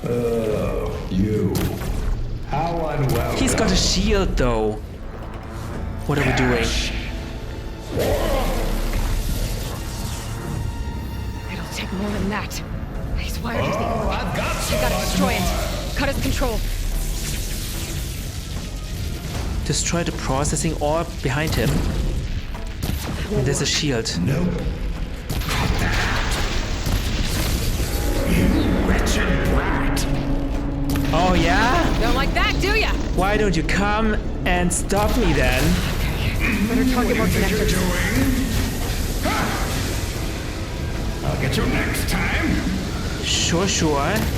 You. How unwelcome. He's got a shield though. What are we doing? It'll take more than that. He's wired his Oh, I've got so We gotta much destroy more. it. Cut his control. Destroy the processing orb behind him. And there's a shield. Nope. You wretched brat. Oh yeah? Don't like that, do ya? Why don't you come and stop me then? Better target more What do you think you're connectors. doing? Huh. I'll get you next time. Sure.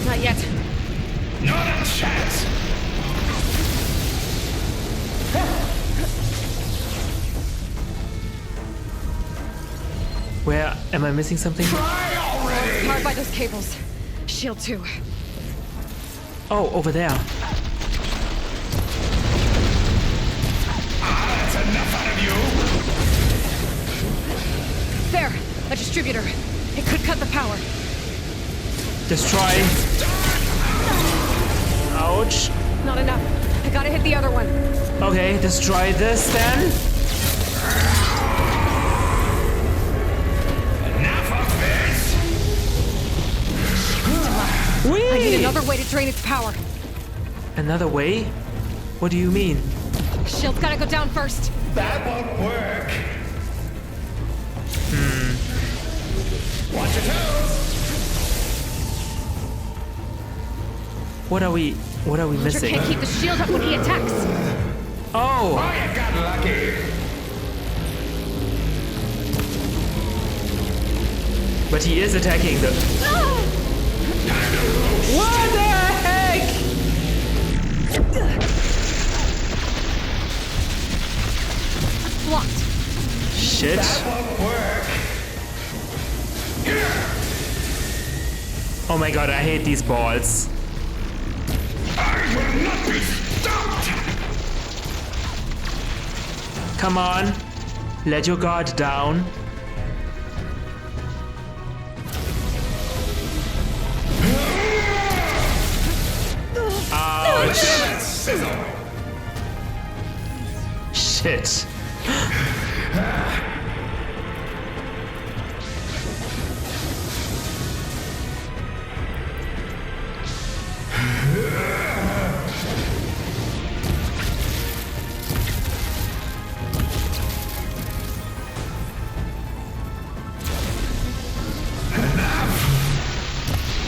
Not yet. Not a chance. Where am I missing something? Try already. Powered by those cables. Shield 2. Oh, over there. That's enough out of you. There! A distributor. It could cut the power. Destroy. Ouch. Not enough. I gotta hit the other one. Okay, destroy this then. Enough of this. I need Whee! another way to drain its power. Another way? What do you mean? Shield's gotta go down first. That won't work. Watch your toes. What are we Sure missing? can't keep the shield up when he attacks. Oh! Oh, you got lucky. But he is attacking the... What the heck? Blocked. Shit. That won't work. Oh my god, I hate these balls. I will not be stopped. Come on. Let your guard down. Ouch. Sizzle. Shit.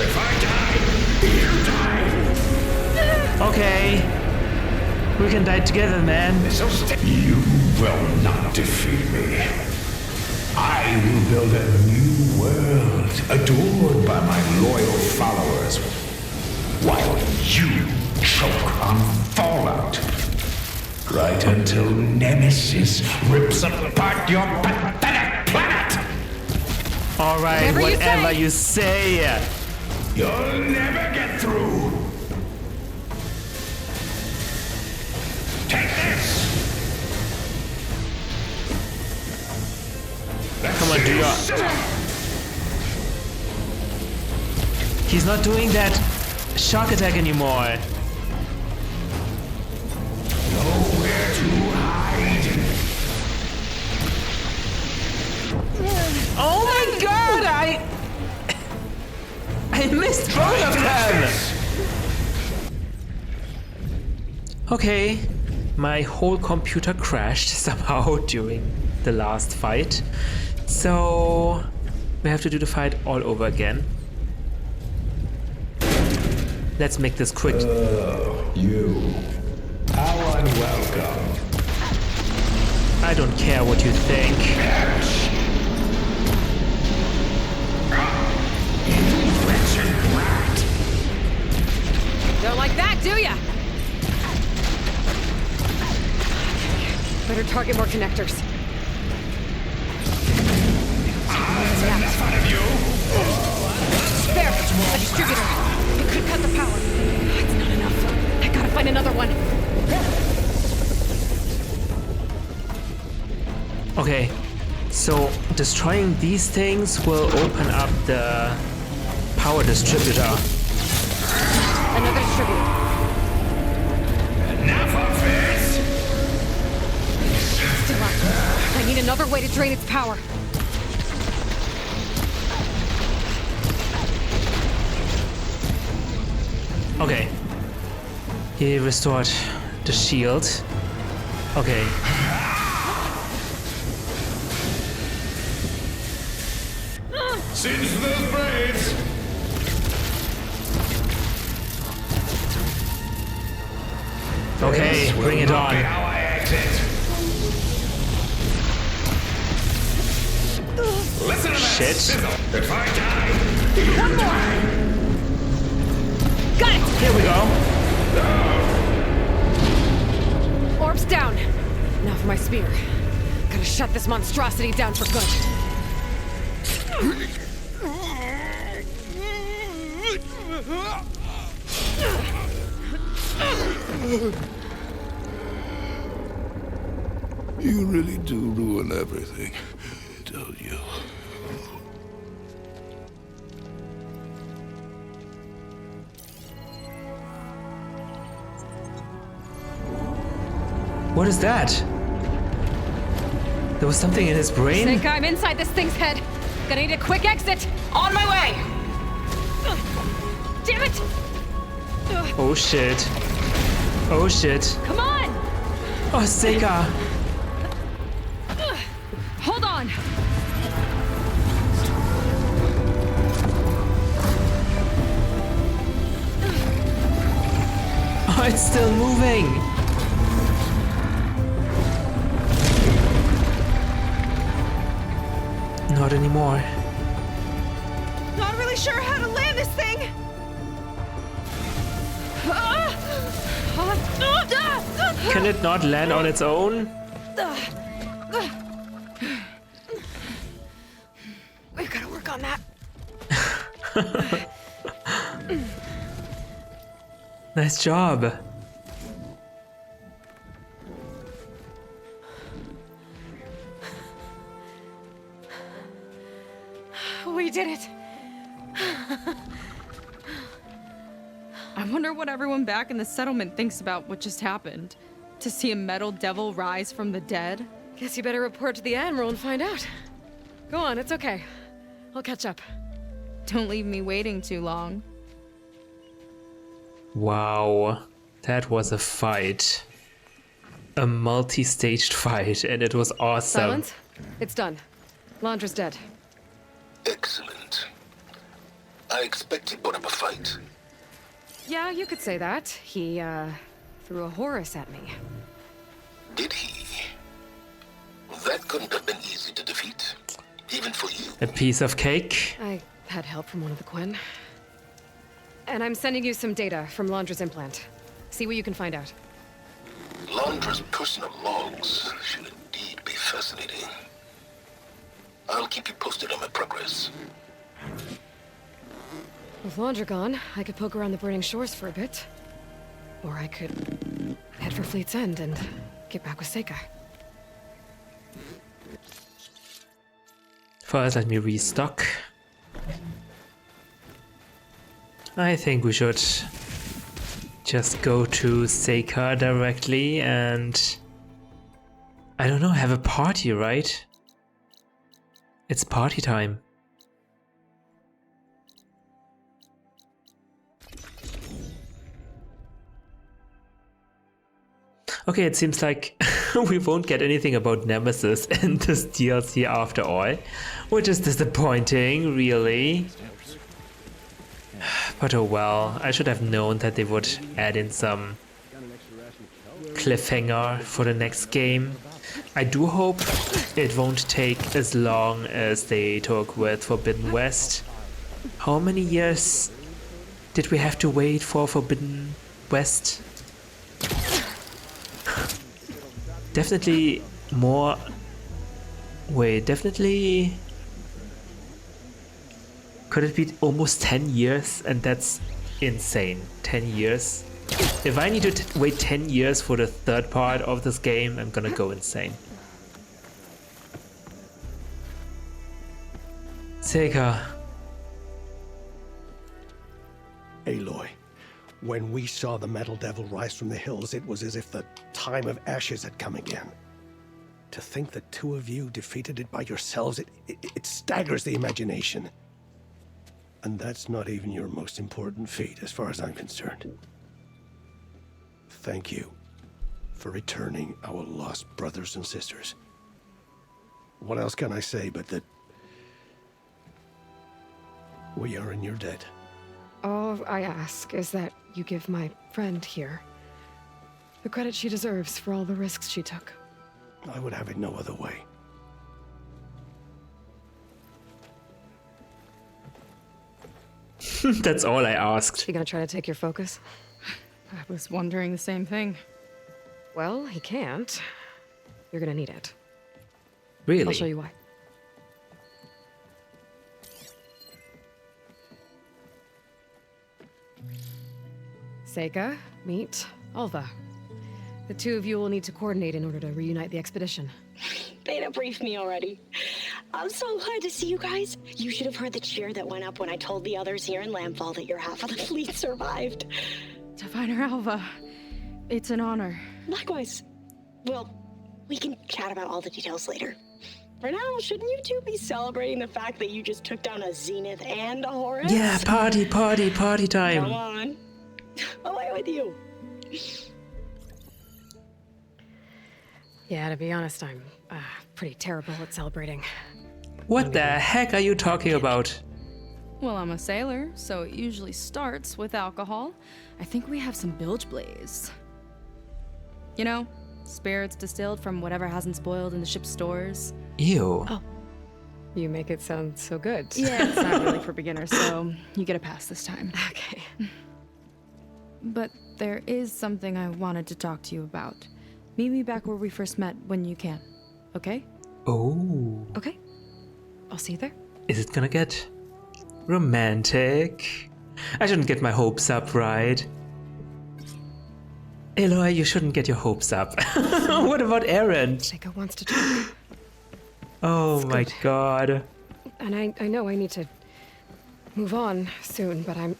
If I die, you die. Okay. We can die together, man. So you will not defeat me. I will build a new world adored by my loyal followers, while you choke on fallout. Right until Nemesis rips apart your pathetic planet. Alright, Whatever you whatever say. you say. You'll never get through. Take this. Come on, do your... He's not doing that shock attack anymore. Nowhere to hide. Oh my god, I missed both of them! Okay, my whole computer crashed somehow during the last fight. So we have to do the fight all over again. Let's make this quick. You. How unwelcome. I don't care what you think. Wretched brat. Don't like that, do ya? Better target more connectors. That's enough out of you. There! A distributor. It could cut the power. It's not enough. I gotta find another one. Okay, so destroying these things will open up the power distributor. distributor. Enough of this! Still active. I need another way to drain its power. Okay. He restored the shield. Okay. Singe those braids! Okay, bring it on. How I exit. Listen to Shit. this. If I die, One more! Got it! Here we go. Orbs down. Now for my spear. Gotta shut this monstrosity down for good. You really do ruin everything, don't you? What is that? There was something in his brain? Think I'm inside this thing's head. Gonna need a quick exit. On my way! Damn it! Oh shit. Oh shit. Come on! Oh, Seika. Hold on! Oh, it's still moving. Not anymore. Not really sure how to land this thing! Can it not land on its own? We've gotta work on that. Nice job. We did it! I wonder what everyone back in the settlement thinks about what just happened. To see a metal devil rise from the dead? Guess you better report to the Admiral and find out. Go on, it's okay. I'll catch up. Don't leave me waiting too long. Wow. That was a fight. A multi-staged fight, and it was awesome. Silence? It's done. Landra's dead. Excellent. I expected one of a fight. Yeah, you could say that. He, threw a Horus at me. Did he? That couldn't have been easy to defeat. Even for you. A piece of cake. I had help from one of the Quinn. And I'm sending you some data from Landra's implant. See what you can find out. Landra's personal logs should indeed be fascinating. I'll keep you posted on my progress. With Landra gone, I could poke around the burning shores for a bit. Or I could head for Fleet's End and get back with Seika. First, let me restock. I think we should just go to Seika directly and... I don't know, have a party, right? It's party time. Okay, it seems like we won't get anything about Nemesis in this DLC after all, which is disappointing, really. But oh well, I should have known that they would add in some cliffhanger for the next game. I do hope it won't take as long as they took with Forbidden West. How many years did we have to wait for Forbidden West? Definitely more... Wait, definitely... Could it be almost 10 years? And that's insane. 10 years. If I need to wait 10 years for the third part of this game, I'm gonna go insane. Seika. Aloy, When we saw the metal devil rise from the hills, it was as if the time of ashes had come again. To think the two of you defeated it by yourselves, it staggers the imagination. And that's not even your most important feat, as far as I'm concerned. Thank you for returning our lost brothers and sisters. What else can I say but that we are in your debt? All I ask is that you give my friend here the credit she deserves for all the risks she took. I would have it no other way. That's all I asked. You gonna try to take your focus? I was wondering the same thing. Well, he can't. You're gonna need it. Really? I'll show you why. Seika, meet Alva. The two of you will need to coordinate in order to reunite the expedition. Beta briefed me already. I'm so glad to see you guys. You should have heard the cheer that went up when I told the others here in Landfall that your half of the fleet survived. Diviner Alva, it's an honor. Likewise. Well, we can chat about all the details later. For now, shouldn't you two be celebrating the fact that you just took down a Zenith and a Horus? Yeah, party Come time. on. Away with you. Yeah, to be honest, I'm pretty terrible at celebrating. What the heck are you talking about? Well, I'm a sailor, so it usually starts with alcohol. I think we have some bilge blaze. You know, spirits distilled from whatever hasn't spoiled in the ship's stores. Ew. Oh. You make it sound so good. Yeah, it's not really for beginners, so you get a pass this time. Okay. But there is something I wanted to talk to you about. Meet me back where we first met when you can, okay? Oh. Okay. I'll see you there. Is it gonna get romantic? I shouldn't get my hopes up, right? Aloy, you shouldn't get your hopes up. What about Aaron? Seika wants to talk. Oh my good. god. And I know I need to move on soon, but I'm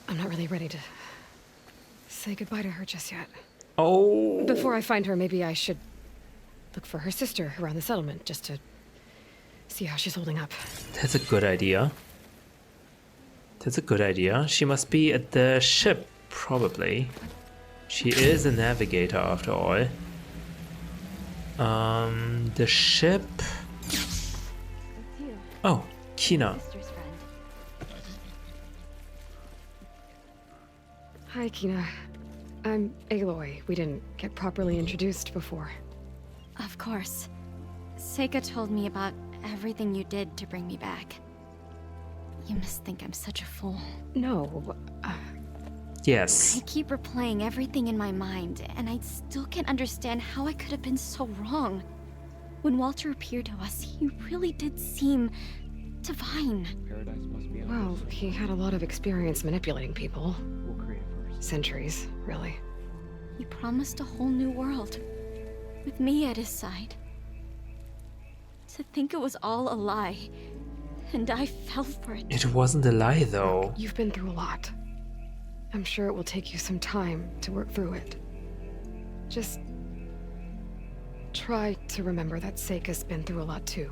not really ready to say goodbye to her just yet. Oh. Before I find her, maybe I should look for her sister around the settlement, just to see how she's holding up. That's a good idea. That's a good idea. She must be at the ship, probably. She is a navigator after all. The ship. Oh, Kina. Hi, Kina. I'm Aloy. We didn't get properly introduced before. Of course. Seika told me about everything you did to bring me back. You must think I'm such a fool. No, Yes. I keep replaying everything in my mind, and I still can't understand how I could have been so wrong. When Walter appeared to us, he really did seem divine. well, he had a lot of experience manipulating people. Centuries, really. He promised a whole new world, with me at his side. To think it was all a lie, and I fell for it. It wasn't a lie, though. You've been through a lot. I'm sure it will take you some time to work through it. Just try to remember that Seika's been through a lot too,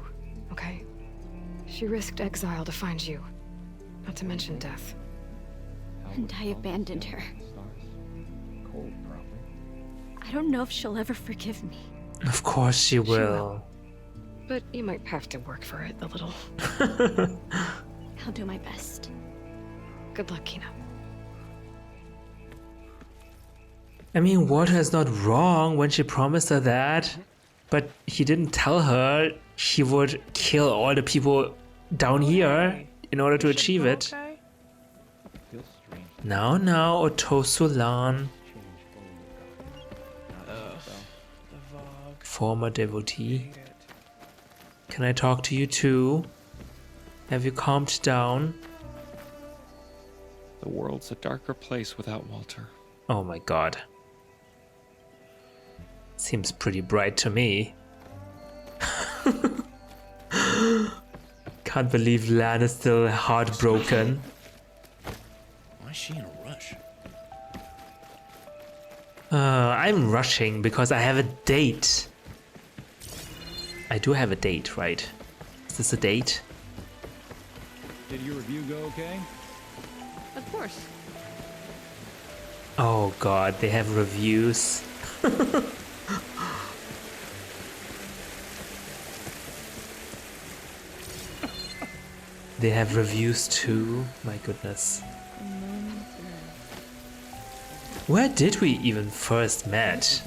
okay? She risked exile to find you, not to mention death. And I abandoned her. I don't know if she'll ever forgive me. Of course she will. But you might have to work for it a little. I'll do my best. Good luck, Kina. I mean, Walter is not wrong when she promised her that, but he didn't tell her he would kill all the people down here in order to achieve it. Now, Otosulan. Former devotee. Can I talk to you too? Have you calmed down? The world's a darker place without Walter. Oh my god. Seems pretty bright to me. Can't believe Lan is still heartbroken. Why is she in a rush? I'm rushing because I have a date. I do have a date, right? Is this a date? Did your review go okay? Of course. Oh god, they have reviews. They have reviews too? My goodness. Where did we even first met?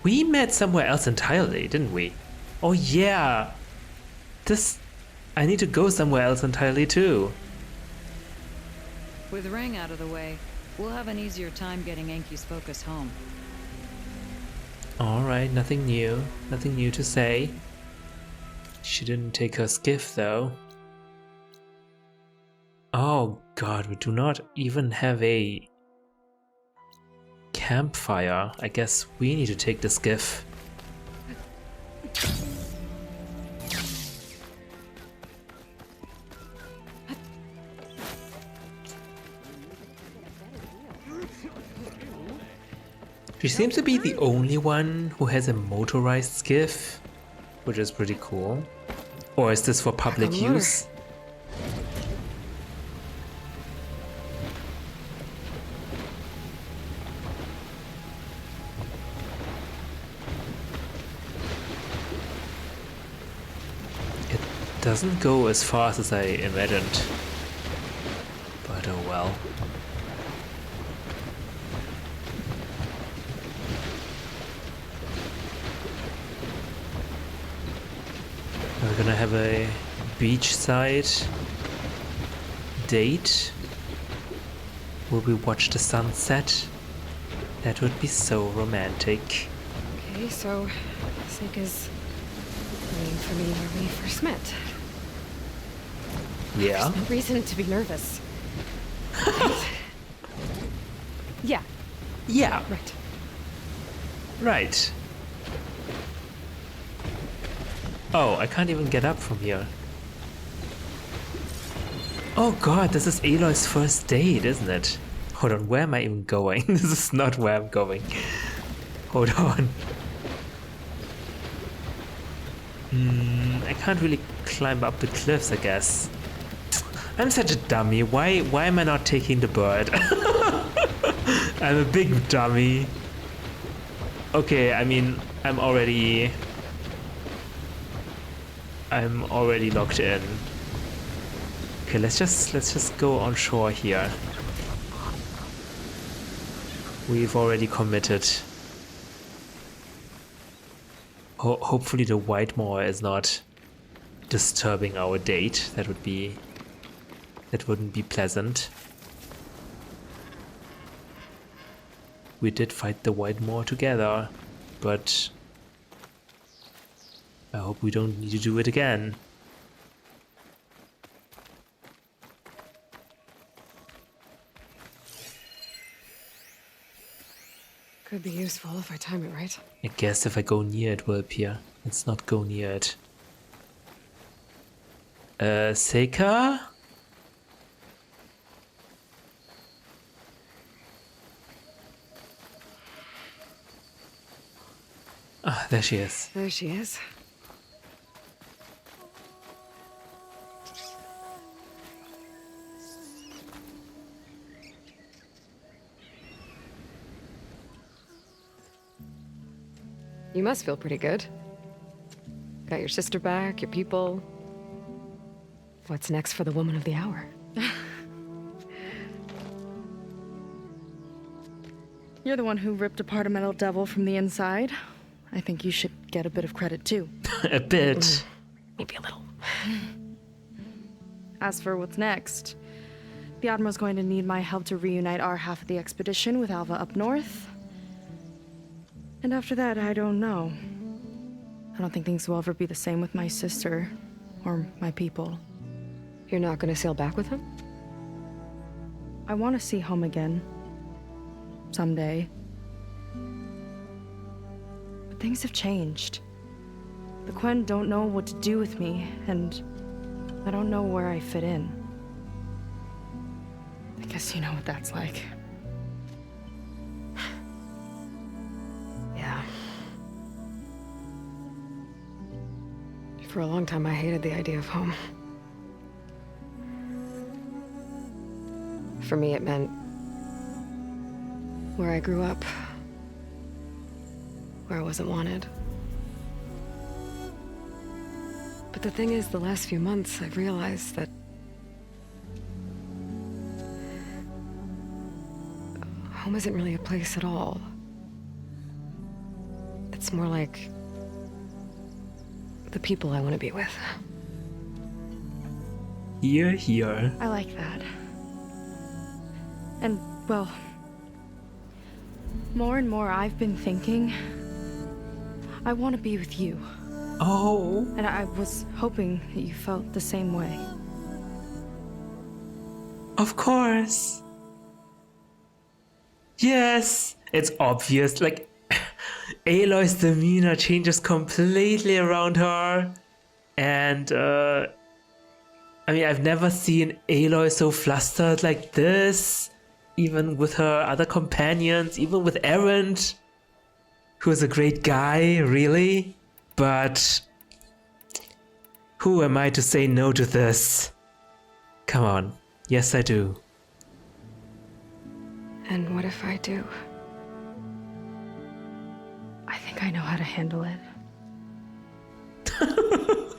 We met somewhere else entirely, didn't we? Oh yeah! I need to go somewhere else entirely too. With Ring out of the way, we'll have an easier time getting Enki's focus home. Alright, nothing new. Nothing new to say. She didn't take her skiff though. Oh god, we do not even have a campfire. I guess we need to take the skiff. She seems to be the only one who has a motorized skiff, which is pretty cool. Or is this for public use? It doesn't go as fast as I imagined, but oh well. We're gonna have a beachside date where we watch the sunset. That would be so romantic. Okay, so Seika's waiting for me where we first met. Yeah. There's no reason to be nervous. Right? Yeah, Yeah, right. right. Oh, I can't even get up from here. Oh god, this is Aloy's first date, isn't it? Hold on, where am I even going? This is not where I'm going. Hold on. I can't really climb up the cliffs, I guess. I'm such a dummy. Why am I not taking the bird? I'm a big dummy. Okay, I mean, I'm already locked in. Okay, let's just go on shore here. We've already committed. Hopefully the white moor is not disturbing our date. That wouldn't be pleasant. We did fight the white moor together, but I hope we don't need to do it again. Could be useful if I time it right. I guess if I go near it will appear. Let's not go near it. Seika? Ah, there she is. There she is. You must feel pretty good. Got your sister back, your people. What's next for the woman of the hour? You're the one who ripped apart a metal devil from the inside. I think you should get a bit of credit too. A bit. Maybe a little. As for what's next, the Admiral's going to need my help to reunite our half of the expedition with Alva up north. And after that, I don't know. I don't think things will ever be the same with my sister or my people. You're not gonna sail back with him? I want to see home again. Someday. But things have changed. The Quen don't know what to do with me, and I don't know where I fit in. I guess you know what that's like. Yeah. For a long time, I hated the idea of home. For me, it meant where I grew up, where I wasn't wanted. But the thing is, the last few months, I've realized that home isn't really a place at all. It's more like the people I want to be with. Here. I like that. And, well, more and more I've been thinking, I want to be with you. Oh. And I was hoping that you felt the same way. Of course. Yes. It's obvious. Like, Aloy's demeanor changes completely around her. And, I mean, I've never seen Aloy so flustered like this. Even with her other companions, even with Erend, who is a great guy, really. But who am I to say no to this? Come on. Yes, I do. And what if I do? I think I know how to handle it.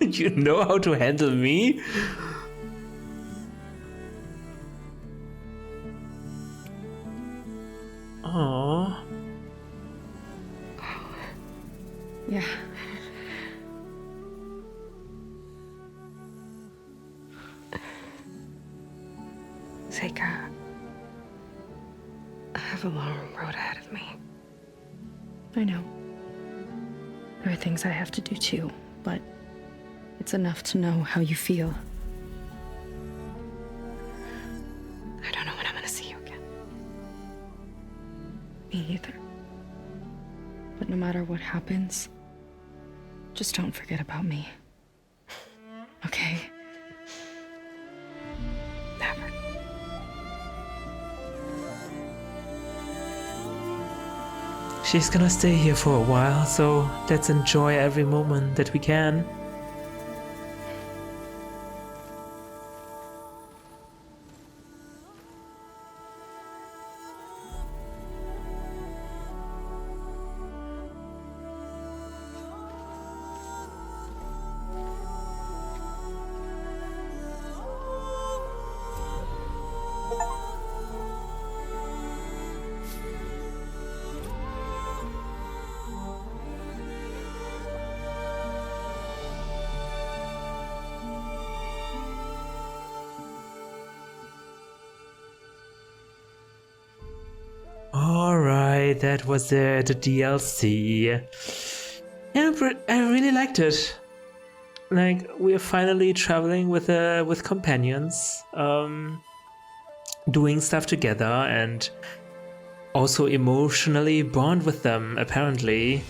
You know how to handle me? Aww. Yeah. Seika, I have a long road ahead of me. I know. There are things I have to do too, but it's enough to know how you feel. I don't know when I'm gonna see you again. Me either. But no matter what happens, just don't forget about me. Okay? Never. She's gonna stay here for a while, so let's enjoy every moment that we can. Alright, that was the DLC. Yeah, I really liked it. Like, we're finally traveling with companions, doing stuff together, and also emotionally bond with them, apparently.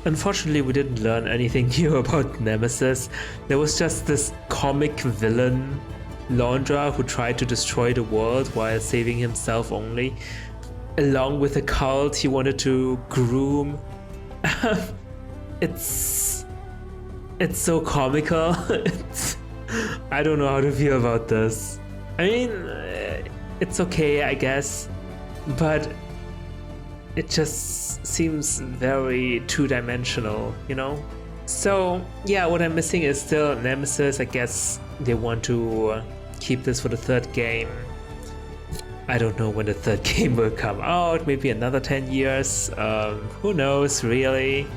Unfortunately, we didn't learn anything new about Nemesis. There was just this comic villain, Laundra, who tried to destroy the world while saving himself only. Along with a cult he wanted to groom. It's so comical. I don't know how to feel about this. I mean, it's okay, I guess, but it just seems very two-dimensional, you know? So, yeah, what I'm missing is still Nemesis. I guess they want to keep this for the third game. I don't know when the third game will come out, maybe another 10 years, who knows, really.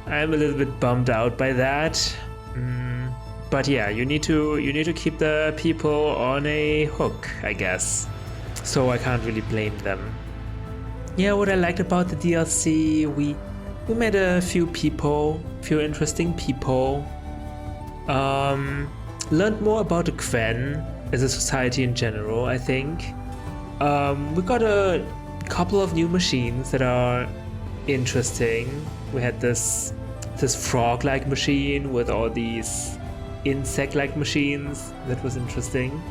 I'm a little bit bummed out by that. But yeah, you need to keep the people on a hook, I guess. So I can't really blame them. Yeah, what I liked about the DLC, we met a few interesting people. Learned more about the Quen as a society in general, I think. We got a couple of new machines that are interesting. We had this this frog-like machine with all these insect-like machines. That was interesting.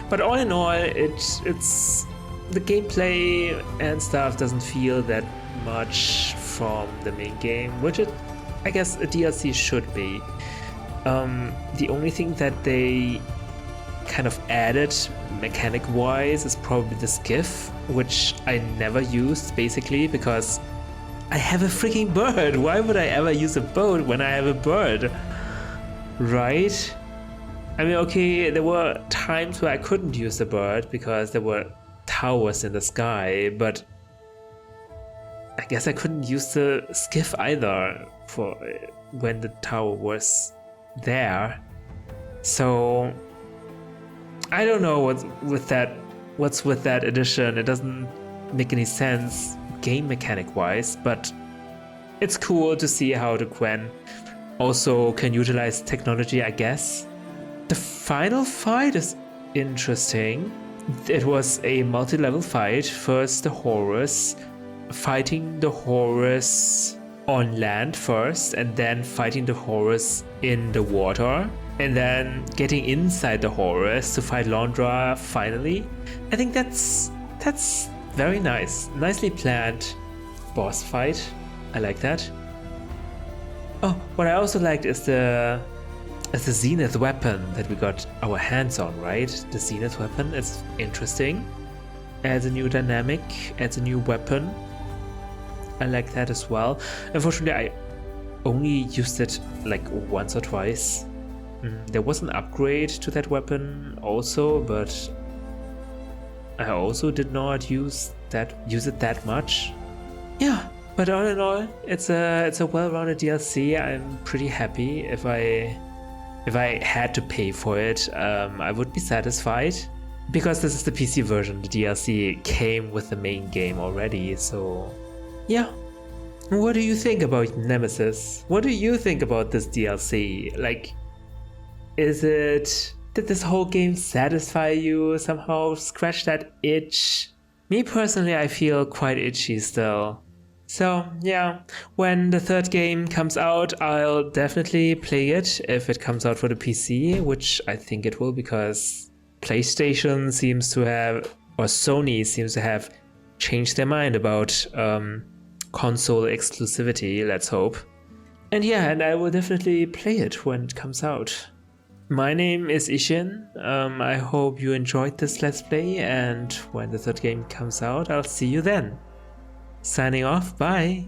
But all in all, it's the gameplay and stuff doesn't feel that much from the main game, which I guess a DLC should be. The only thing that they kind of added mechanic-wise is probably the skiff, which I never used basically because I have a freaking bird. Why would I ever use a boat when I have a bird? Right? I mean, okay, there were times where I couldn't use the bird because there were towers in the sky, but I guess I couldn't use the skiff either for when the tower was there. So I don't know what's with that addition. It doesn't make any sense game mechanic wise, but it's cool to see how the Gwen also can utilize technology, I guess. The final fight is interesting. It was a multi-level fight. First the Horus, fighting the Horus on land first, and then fighting the Horus in the water, and then getting inside the Horus to fight Londra finally. I think that's very nice. Nicely planned boss fight. I like that. Oh, what I also liked is the Zenith weapon that we got our hands on, right? The Zenith weapon is interesting. Adds a new dynamic, adds a new weapon. I like that as well. Unfortunately, I only used it like once or twice. There was an upgrade to that weapon also, but I also did not use it that much. Yeah, but all in all, it's a well-rounded DLC. I'm pretty happy. If I had to pay for it, I would be satisfied. Because this is the PC version, the DLC came with the main game already, so yeah. What do you think about Nemesis? What do you think about this DLC? Like, did this whole game satisfy you, somehow scratch that itch? Me personally, I feel quite itchy still. So yeah, when the third game comes out, I'll definitely play it if it comes out for the PC, which I think it will, because PlayStation seems to have, or Sony seems to have changed their mind about console exclusivity, let's hope. And yeah, and I will definitely play it when it comes out. My name is Yishn. I hope you enjoyed this Let's Play, and when the third game comes out, I'll see you then. Signing off, bye!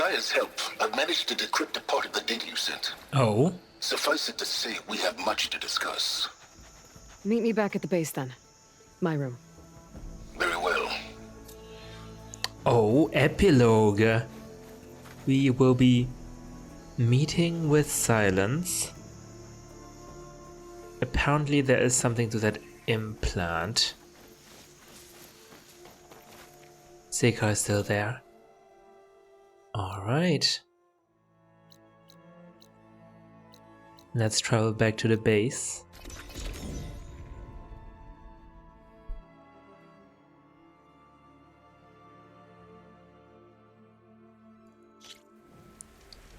Gaya's help, I've managed to decrypt a part of the data you sent. Oh? Suffice it to say, we have much to discuss. Meet me back at the base then. My room. Very well. Oh, epilogue. We will be meeting with Silence. Apparently there is something to that implant. Seika is still there. Alright. Let's travel back to the base.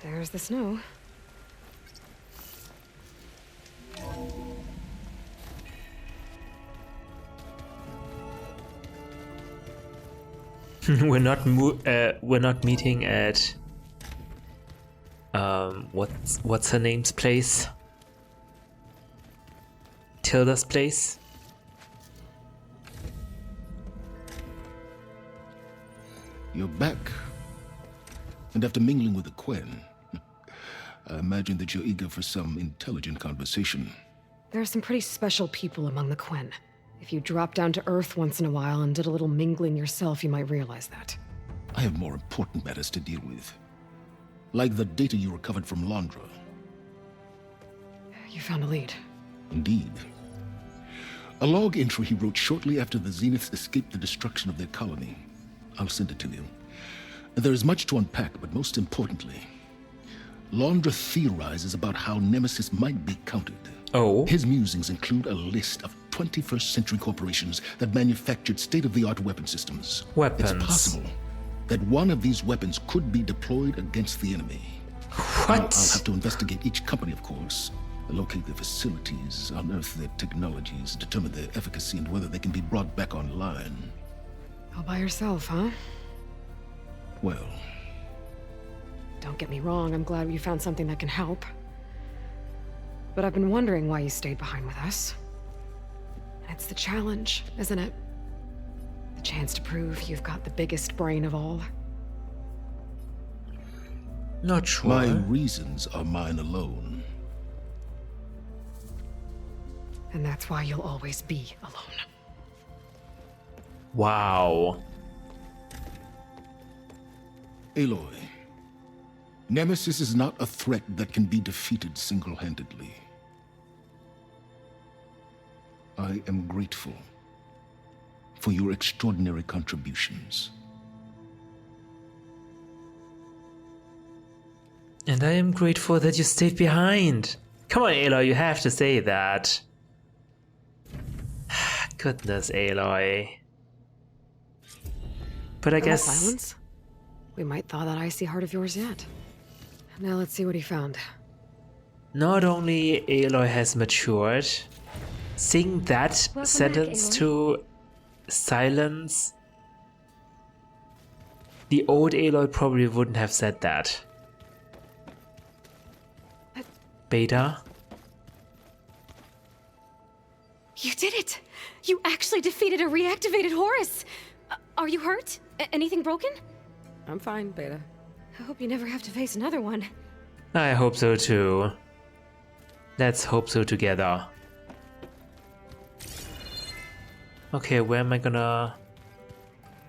There's the snow. we're not meeting at what's her name's place? Tilda's place? You're back. And after mingling with the Quen, I imagine that you're eager for some intelligent conversation. There are some pretty special people among the Quen. If you drop down to Earth once in a while and did a little mingling yourself, you might realize that. I have more important matters to deal with. Like the data you recovered from Londra. You found a lead. Indeed. A log entry he wrote shortly after the Zeniths escaped the destruction of their colony. I'll send it to you. There is much to unpack, but most importantly, Londra theorizes about how Nemesis might be countered. Oh? His musings include a list of 21st century corporations that manufactured state-of-the-art weapon systems. Weapons. It's possible that one of these weapons could be deployed against the enemy. What? I'll have to investigate each company, of course. Locate their facilities, unearth their technologies, determine their efficacy and whether they can be brought back online. All by yourself, huh? Well, don't get me wrong, I'm glad you found something that can help. But I've been wondering why you stayed behind with us. And it's the challenge, isn't it? The chance to prove you've got the biggest brain of all. Not sure. My reasons are mine alone. And that's why you'll always be alone. Wow. Aloy, Nemesis is not a threat that can be defeated single-handedly. I am grateful for your extraordinary contributions. And I am grateful that you stayed behind. Come on, Aloy, you have to say that. Goodness, Aloy. But I guess... Silence? We might thaw that icy heart of yours yet. Now let's see what he found. Not only Aloy has matured, seeing that Welcome sentence back, to Silence, the old Aloy probably wouldn't have said that. Beta? You did it! You actually defeated a reactivated Horus! Are you hurt? Anything broken? I'm fine, Beta. I hope you never have to face another one. I hope so too. Let's hope so together. Okay, where am I gonna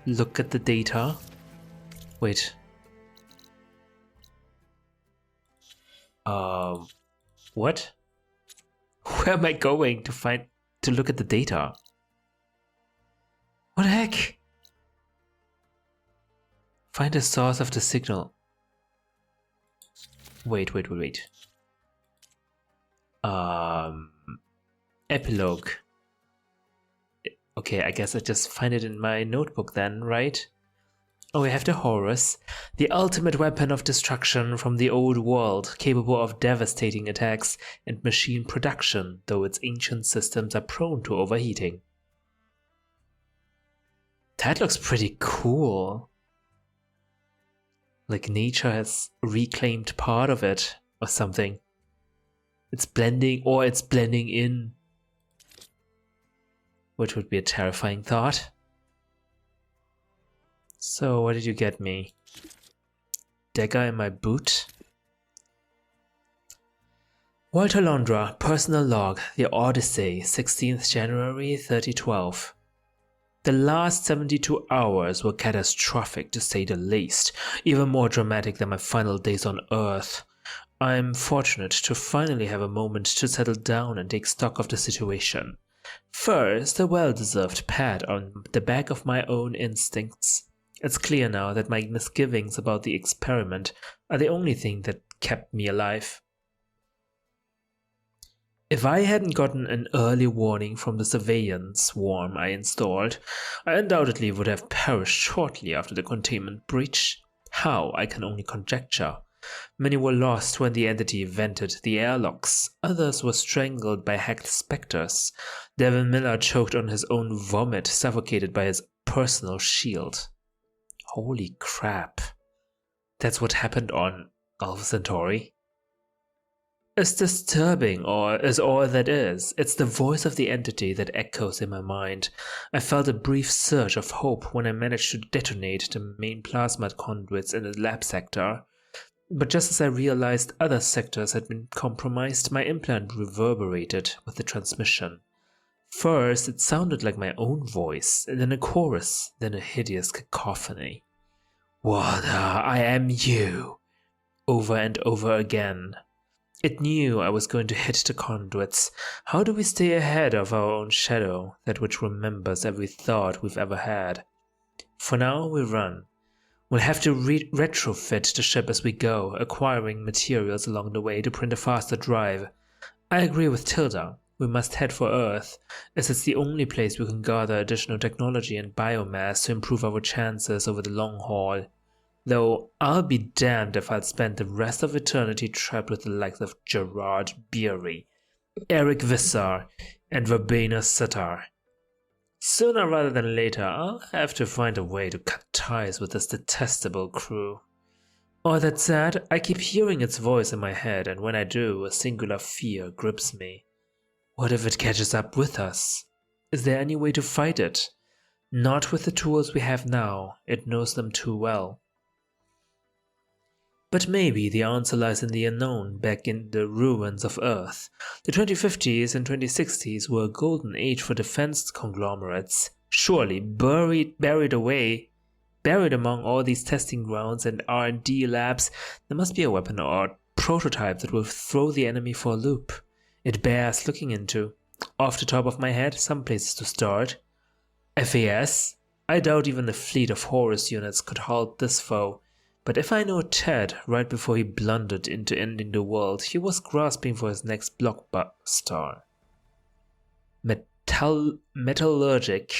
look at the data? Wait. What? Where am I going to look at the data? What the heck? Find the source of the signal. Wait. Epilogue. Okay, I guess I just find it in my notebook then, right? Oh, we have the Horus, the ultimate weapon of destruction from the old world, capable of devastating attacks and machine production, though its ancient systems are prone to overheating. That looks pretty cool. Like nature has reclaimed part of it or something. It's blending in. Which would be a terrifying thought. So, what did you get me? dagger in my boot? Walter Londra, personal log, The Odyssey, 16th January 3012. The last 72 hours were catastrophic to say the least, even more dramatic than my final days on Earth. I'm fortunate to finally have a moment to settle down and take stock of the situation. First, a well-deserved pat on the back of my own instincts. It's clear now that my misgivings about the experiment are the only thing that kept me alive. If I hadn't gotten an early warning from the surveillance swarm I installed, I undoubtedly would have perished shortly after the containment breach. How, I can only conjecture. Many were lost when the entity vented the airlocks. Others were strangled by hacked specters. Devin Miller choked on his own vomit, suffocated by his personal shield. Holy crap. That's what happened on Alpha Centauri? As disturbing as all that is, it's the voice of the entity that echoes in my mind. I felt a brief surge of hope when I managed to detonate the main plasma conduits in the lab sector. But just as I realized other sectors had been compromised, my implant reverberated with the transmission. First, it sounded like my own voice, and then a chorus, then a hideous cacophony. "Water, I am you," over and over again. It knew I was going to hit the conduits. How do we stay ahead of our own shadow, that which remembers every thought we've ever had? For now, we run. We'll have to retrofit the ship as we go, acquiring materials along the way to print a faster drive. I agree with Tilda. We must head for Earth, as it's the only place we can gather additional technology and biomass to improve our chances over the long haul. Though I'll be damned if I'll spend the rest of eternity trapped with the likes of Gerard Beery, Eric Vissar, and Verbena Sitar. Sooner rather than later, I'll have to find a way to cut ties with this detestable crew. All that said, I keep hearing its voice in my head, and when I do, a singular fear grips me. What if it catches up with us? Is there any way to fight it? Not with the tools we have now, it knows them too well. But maybe the answer lies in the unknown, back in the ruins of Earth. The 2050s and 2060s were a golden age for defense conglomerates. Surely, buried among all these testing grounds and R&D labs, there must be a weapon or prototype that will throw the enemy for a loop. It bears looking into. Off the top of my head, some places to start. FAS? I doubt even a fleet of Horus units could halt this foe. But if I know Ted, right before he blundered into ending the world, he was grasping for his next blockbuster. Metallurgic.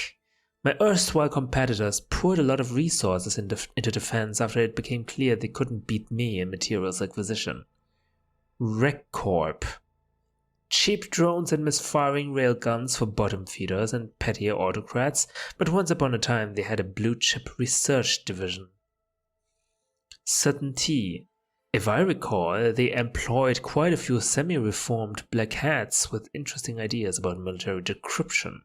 My erstwhile competitors poured a lot of resources into defense after it became clear they couldn't beat me in materials acquisition. RecCorp. Cheap drones and misfiring railguns for bottom feeders and petty autocrats, but once upon a time they had a blue-chip research division. Certainty. If I recall, they employed quite a few semi-reformed black hats with interesting ideas about military decryption.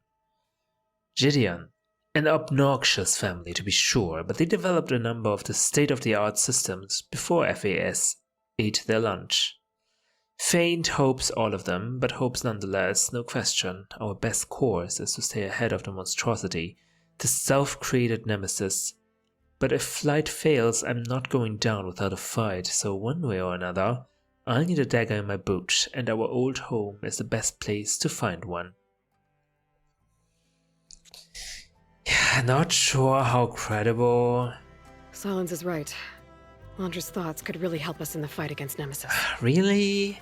Gideon. An obnoxious family to be sure, but they developed a number of the state-of-the-art systems before FAS ate their lunch. Faint hopes, all of them, but hopes nonetheless, no question. Our best course is to stay ahead of the monstrosity, the self-created nemesis. But if flight fails, I'm not going down without a fight, so one way or another, I'll need a dagger in my boot, and our old home is the best place to find one. Not sure how credible... Silence is right. Londra's thoughts could really help us in the fight against Nemesis. Really?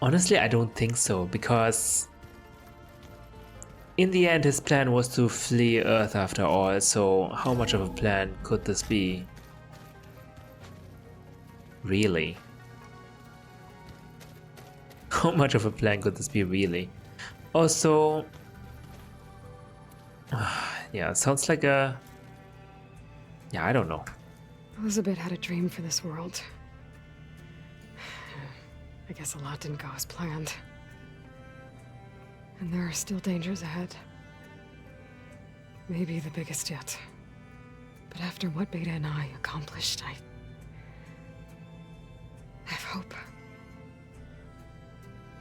Honestly, I don't think so, because... in the end, his plan was to flee Earth after all, so how much of a plan could this be? Really? How much of a plan could this be, really? Also... yeah, it sounds like a... yeah, I don't know. Elizabeth had a dream for this world. I guess a lot didn't go as planned. And there are still dangers ahead. Maybe the biggest yet. But after what Beta and I accomplished, I have hope.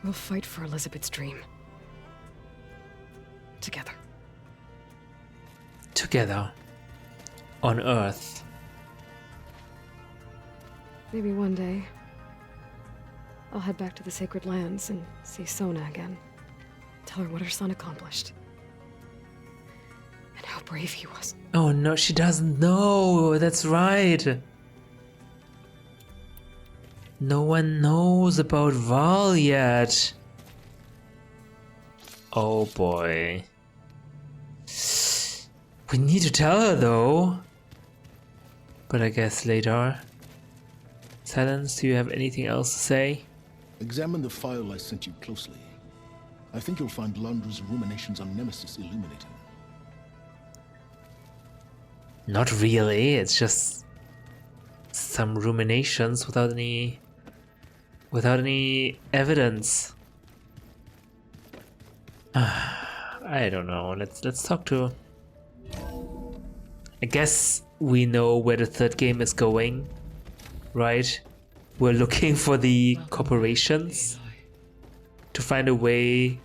We'll fight for Elizabeth's dream. Together. Together. On Earth. Maybe one day, I'll head back to the Sacred Lands and see Sona again. Tell her what her son accomplished. And how brave he was. Oh no, she doesn't know. That's right. No one knows about Val yet. Oh boy. We need to tell her though. But I guess later. Silence, do you have anything else to say? Examine the file I sent you closely. I think you'll find Londra's ruminations on Nemesis illuminating. Not really, it's just some ruminations without any evidence. I don't know. Let's talk to. I guess we know where the third game is going, right? We're looking for the corporations to find a way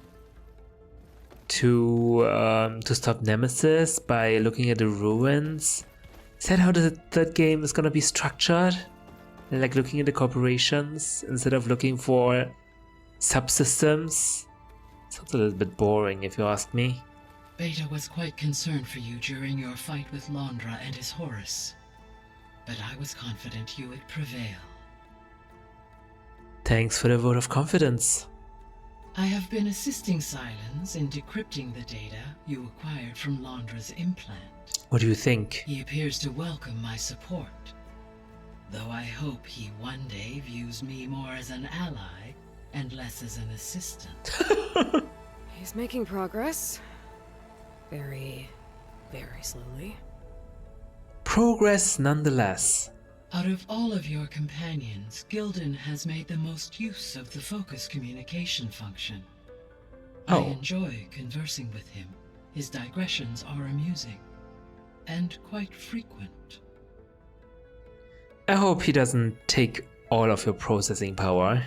to stop Nemesis by looking at the ruins. Is that how the third game is gonna be structured? Like looking at the corporations instead of looking for subsystems? Sounds a little bit boring if you ask me. Beta was quite concerned for you during your fight with Londra and his Horus, but I was confident you would prevail. Thanks for the vote of confidence. I have been assisting Silence in decrypting the data you acquired from Londra's implant. What do you think? He appears to welcome my support, though I hope he one day views me more as an ally and less as an assistant. He's making progress. Very, very slowly. Progress nonetheless. Out of all of your companions, Gildan has made the most use of the focus communication function. I enjoy conversing with him. His digressions are amusing and quite frequent. I hope he doesn't take all of your processing power.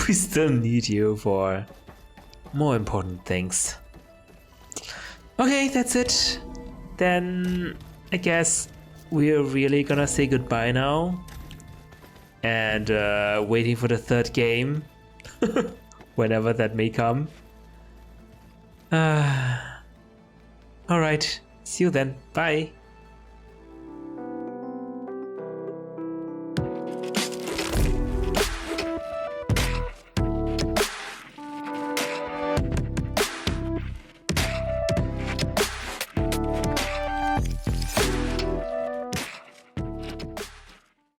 We still need you for more important things. Okay, that's it. Then I guess we're really gonna say goodbye now. And waiting for the third game. Whenever that may come. Alright, see you then. Bye.